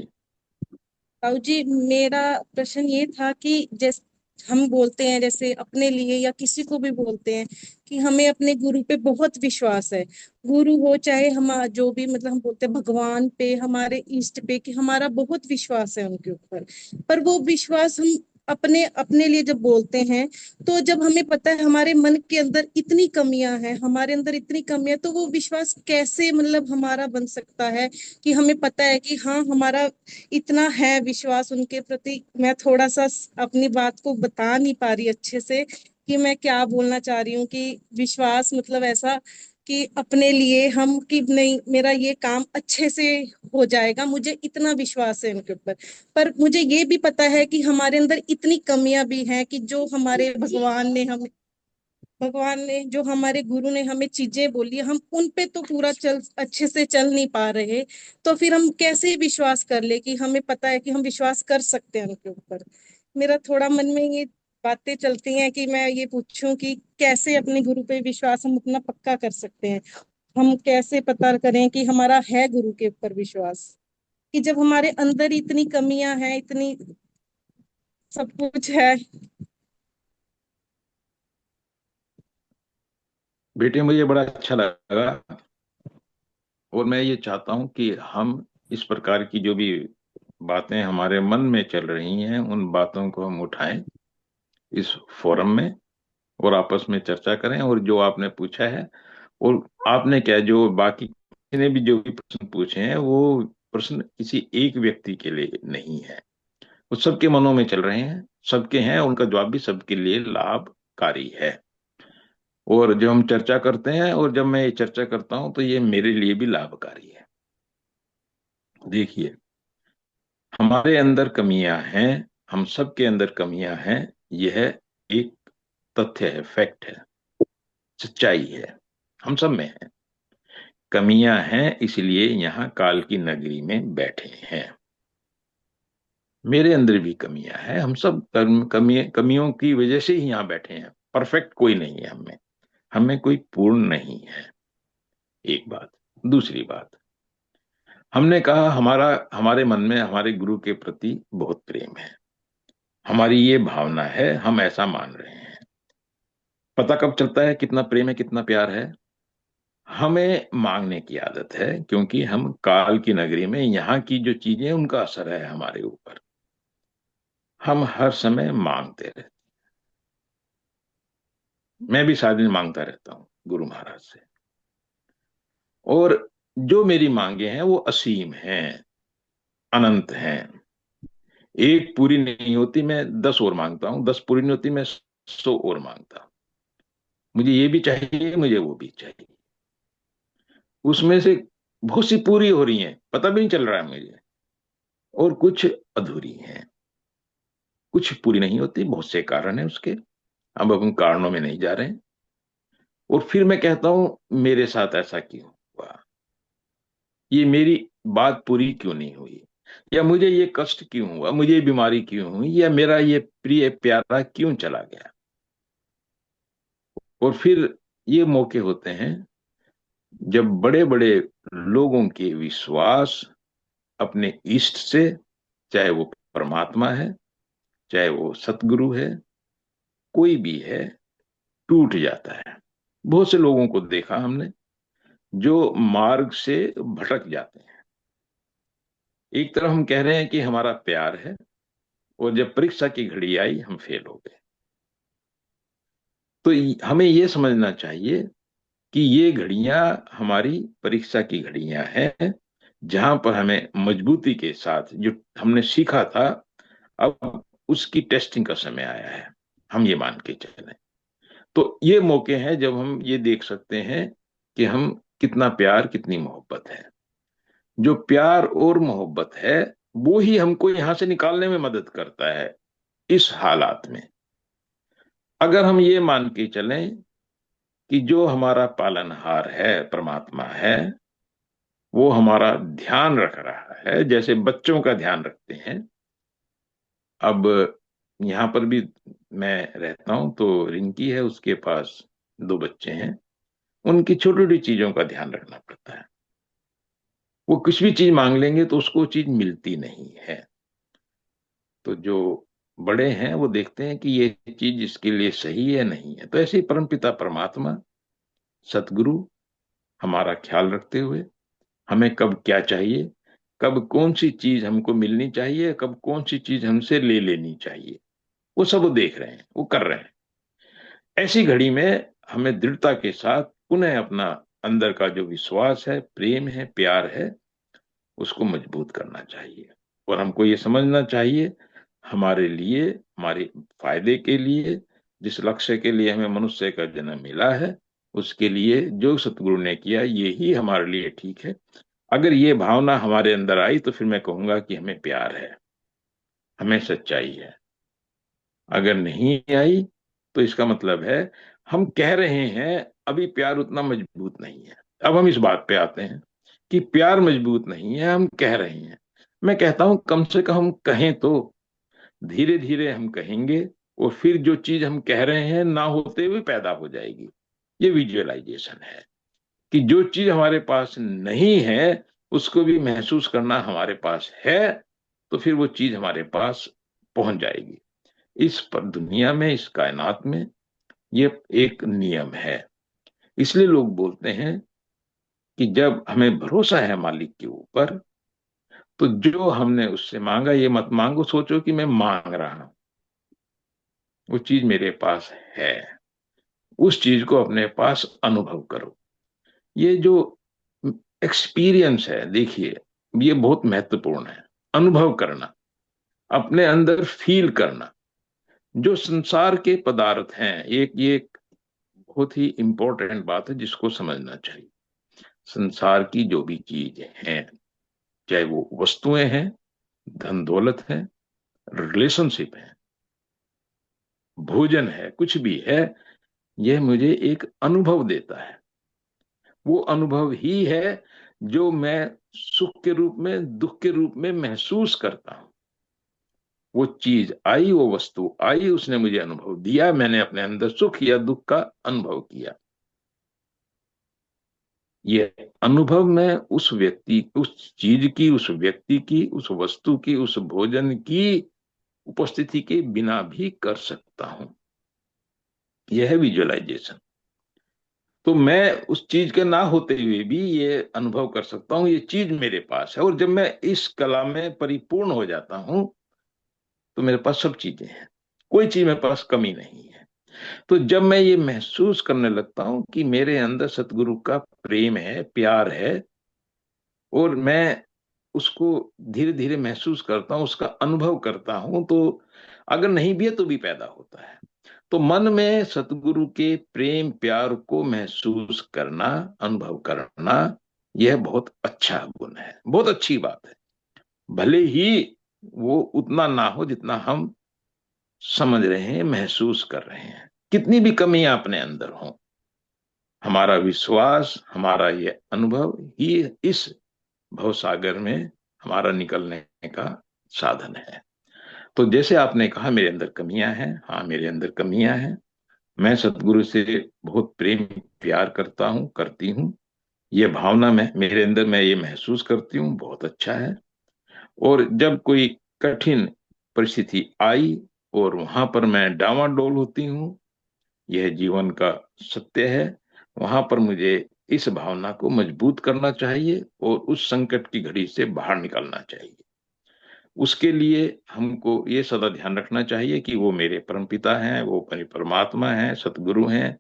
ताऊ जी, मेरा प्रश्न ये था कि जैसे हम बोलते हैं, जैसे अपने लिए या किसी को भी बोलते हैं कि हमें अपने गुरु पे बहुत विश्वास है। गुरु हो चाहे हम जो भी, मतलब हम बोलते हैं भगवान पे, हमारे इष्ट पे, कि हमारा बहुत विश्वास है उनके ऊपर। पर वो विश्वास हम अपने अपने लिए जब बोलते हैं, तो जब हमें पता है हमारे मन के अंदर इतनी कमियां हैं, हमारे अंदर इतनी कमियां, तो वो विश्वास कैसे मतलब हमारा बन सकता है कि हमें पता है कि हाँ हमारा इतना है विश्वास उनके प्रति। मैं थोड़ा सा अपनी बात को बता नहीं पा रही अच्छे से कि मैं क्या बोलना चाह रही हूँ, कि विश्वास मतलब ऐसा कि अपने लिए हम, कि नहीं मेरा ये काम अच्छे से हो जाएगा, मुझे इतना विश्वास है उनके ऊपर। पर मुझे ये भी पता है कि हमारे अंदर इतनी कमियां भी हैं, कि जो हमारे भगवान ने जो हमारे गुरु ने हमें चीजें बोली, हम उन पे तो पूरा चल अच्छे से चल नहीं पा रहे। तो फिर हम कैसे विश्वास कर ले कि हमें पता है कि हम विश्वास कर सकते हैं उनके ऊपर। मेरा थोड़ा मन में ये बातें चलती हैं कि मैं ये पूछूं कि कैसे अपने गुरु पे विश्वास हम अपना पक्का कर सकते हैं। हम कैसे पता करें कि हमारा है गुरु के ऊपर विश्वास, कि जब हमारे अंदर इतनी कमियां हैं, इतनी सब कुछ है। बेटे, मुझे बड़ा अच्छा लगा, और मैं ये चाहता हूं कि हम इस प्रकार की जो भी बातें हमारे मन में चल रही हैं, उन बातों को हम उठाएं इस फोरम में और आपस में चर्चा करें। और जो आपने पूछा है, और आपने क्या, जो बाकी किसी ने भी जो भी प्रश्न पूछे हैं, वो प्रश्न किसी एक व्यक्ति के लिए नहीं है, वो सबके मनों में चल रहे हैं, सबके हैं, उनका जवाब भी सबके लिए लाभकारी है। और जब हम चर्चा करते हैं, और जब मैं ये चर्चा करता हूं, तो ये मेरे लिए भी लाभकारी है। देखिए, हमारे अंदर कमियां हैं, हम सबके अंदर कमियां हैं, यह एक तथ्य है, फैक्ट है, सच्चाई है, हम सब में है। कमियां हैं, इसलिए यहाँ काल की नगरी में बैठे हैं। मेरे अंदर भी कमियां हैं, हम सब कमियों की वजह से ही यहाँ बैठे हैं। परफेक्ट कोई नहीं है हमें, हमें कोई पूर्ण नहीं है। एक बात। दूसरी बात, हमने कहा हमारा हमारे मन में हमारे गुरु के प्रति बहुत प्रेम है, हमारी ये भावना है, हम ऐसा मान रहे हैं। पता कब चलता है कितना प्रेम है, कितना प्यार है? हमें मांगने की आदत है, क्योंकि हम काल की नगरी में, यहाँ की जो चीजें उनका असर है हमारे ऊपर, हम हर समय मांगते रहते। मैं भी सारा दिन मांगता रहता हूँ गुरु महाराज से, और जो मेरी मांगे हैं वो असीम हैं, अनंत हैं। एक पूरी नहीं होती, मैं 10 और मांगता हूँ, 10 पूरी नहीं होती, मैं 100 और मांगता हूँ। मुझे ये भी चाहिए, मुझे वो भी चाहिए। उसमें से बहुत सी पूरी हो रही हैं, पता भी नहीं चल रहा है मुझे, और कुछ अधूरी हैं, कुछ पूरी नहीं होती। बहुत से कारण है उसके, हम अब उन कारणों में नहीं जा रहे हैं। और फिर मैं कहता हूं, मेरे साथ ऐसा क्यों हुआ, ये मेरी बात पूरी क्यों नहीं हुई, या मुझे ये कष्ट क्यों हुआ, मुझे ये बीमारी क्यों हुई, या मेरा ये प्रिय प्यारा क्यों चला गया। और फिर ये मौके होते हैं जब बड़े बड़े लोगों के विश्वास अपने इष्ट से, चाहे वो परमात्मा है, चाहे वो सतगुरु है, कोई भी है, टूट जाता है। बहुत से लोगों को देखा हमने जो मार्ग से भटक जाते हैं। एक तरफ हम कह रहे हैं कि हमारा प्यार है, और जब परीक्षा की घड़ी आई हम फेल हो गए। तो हमें ये समझना चाहिए कि ये घड़ियां हमारी परीक्षा की घड़ियां हैं, जहां पर हमें मजबूती के साथ जो हमने सीखा था, अब उसकी टेस्टिंग का समय आया है, हम ये मान के चलें। तो ये मौके हैं जब हम ये देख सकते हैं कि हम कितना प्यार, कितनी मोहब्बत है। जो प्यार और मोहब्बत है, वो ही हमको यहां से निकालने में मदद करता है इस हालात में। अगर हम ये मान के चलें कि जो हमारा पालनहार है, परमात्मा है, वो हमारा ध्यान रख रहा है जैसे बच्चों का ध्यान रखते हैं। अब यहाँ पर भी मैं रहता हूं, तो रिंकी है, उसके पास 2 बच्चे हैं। उनकी छोटी छोटी चीजों का ध्यान रखना पड़ता है। वो कुछ भी चीज मांग लेंगे तो उसको चीज मिलती नहीं है। तो जो बड़े हैं वो देखते हैं कि ये चीज इसके लिए सही है, नहीं है। तो ऐसे ही परमपिता परमात्मा, सतगुरु, हमारा ख्याल रखते हुए हमें कब क्या चाहिए, कब कौन सी चीज हमको मिलनी चाहिए, कब कौन सी चीज हमसे ले लेनी चाहिए, वो सब वो देख रहे हैं, वो कर रहे हैं। ऐसी घड़ी में हमें दृढ़ता के साथ पुनः अपना अंदर का जो विश्वास है, प्रेम है, प्यार है, उसको मजबूत करना चाहिए। और हमको ये समझना चाहिए, हमारे लिए, हमारे फायदे के लिए, जिस लक्ष्य के लिए हमें मनुष्य का जन्म मिला है, उसके लिए जो सतगुरु ने किया ये ही हमारे लिए ठीक है। अगर ये भावना हमारे अंदर आई तो फिर मैं कहूंगा कि हमें प्यार है, हमें सच्चाई है। अगर नहीं आई तो इसका मतलब है हम कह रहे हैं अभी प्यार उतना मजबूत नहीं है। अब हम इस बात पे आते हैं कि प्यार मजबूत नहीं है, हम कह रहे हैं। मैं कहता हूं कम से कम हम कहें तो, धीरे धीरे हम कहेंगे, और फिर जो चीज हम कह रहे हैं ना होते हुए पैदा हो जाएगी। ये विजुअलाइजेशन है कि जो चीज हमारे पास नहीं है उसको भी महसूस करना हमारे पास है, तो फिर वो चीज हमारे पास पहुंच जाएगी। इस पर दुनिया में, इस कायनात में ये एक नियम है। इसलिए लोग बोलते हैं कि जब हमें भरोसा है मालिक के ऊपर, तो जो हमने उससे मांगा, ये मत मांगो सोचो कि मैं मांग रहा हूं, वो चीज मेरे पास है। उस चीज को अपने पास अनुभव करो। ये जो एक्सपीरियंस है, देखिए, ये बहुत महत्वपूर्ण है। अनुभव करना, अपने अंदर फील करना। जो संसार के पदार्थ हैं, एक ये एक बहुत ही इंपॉर्टेंट बात है जिसको समझना चाहिए। संसार की जो भी चीजें हैं, चाहे वो वस्तुएं हैं, धन दौलत है, रिलेशनशिप है, भोजन है, कुछ भी है, यह मुझे एक अनुभव देता है। वो अनुभव ही है जो मैं सुख के रूप में, दुख के रूप में महसूस करता हूं। वो चीज आई, वो वस्तु आई, उसने मुझे अनुभव दिया, मैंने अपने अंदर सुख या दुख का अनुभव किया। ये अनुभव मैं उस व्यक्ति, उस चीज की, उस व्यक्ति की, उस वस्तु की, उस भोजन की उपस्थिति के बिना भी कर सकता हूं। यह है विजुअलाइजेशन। तो मैं उस चीज के ना होते हुए भी ये अनुभव कर सकता हूँ, ये चीज मेरे पास है। और जब मैं इस कला में परिपूर्ण हो जाता हूँ तो मेरे पास सब चीजें हैं, कोई चीज मेरे पास कमी नहीं है। तो जब मैं ये महसूस करने लगता हूँ कि मेरे अंदर सतगुरु का प्रेम है, प्यार है, और मैं उसको धीरे धीरे महसूस करता हूँ, उसका अनुभव करता हूँ, तो अगर नहीं भी है तो भी पैदा होता है। तो मन में सतगुरु के प्रेम प्यार को महसूस करना, अनुभव करना, यह बहुत अच्छा गुण है, बहुत अच्छी बात है। भले ही वो उतना ना हो जितना हम समझ रहे हैं, महसूस कर रहे हैं, कितनी भी कमियां अपने अंदर हो, हमारा विश्वास, हमारा ये अनुभव ही इस भवसागर में हमारा निकलने का साधन है। तो जैसे आपने कहा मेरे अंदर कमियां हैं, हाँ मेरे अंदर कमियां हैं। मैं सतगुरु से बहुत प्रेम प्यार करता हूँ, करती हूँ। ये भावना में मेरे अंदर मैं ये महसूस करती हूँ, बहुत अच्छा है। और जब कोई कठिन परिस्थिति आई और वहां पर मैं डावाडोल होती हूँ, यह जीवन का सत्य है, वहां पर मुझे इस भावना को मजबूत करना चाहिए और उस संकट की घड़ी से बाहर निकलना चाहिए। उसके लिए हमको ये सदा ध्यान रखना चाहिए कि वो मेरे परमपिता हैं, वो मेरे परमात्मा हैं, सतगुरु हैं,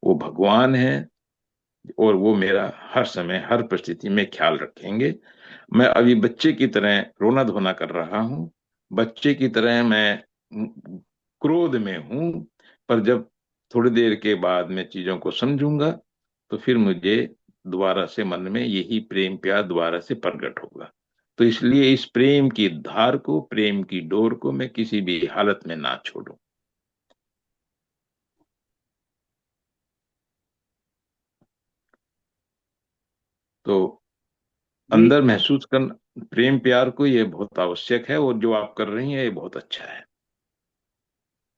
वो भगवान हैं, और वो मेरा हर समय हर परिस्थिति में ख्याल रखेंगे। मैं अभी बच्चे की तरह रोना धोना कर रहा हूँ, बच्चे की तरह मैं क्रोध में हूँ, पर जब थोड़ी देर के बाद मैं चीजों को समझूंगा तो फिर मुझे दोबारा से मन में यही प्रेम प्यार दोबारा से प्रकट होगा। तो इसलिए इस प्रेम की धार को, प्रेम की डोर को मैं किसी भी हालत में ना छोड़ूं। तो जी अंदर महसूस करना प्रेम प्यार को, ये बहुत आवश्यक है, और जो आप कर रही हैं ये बहुत अच्छा है।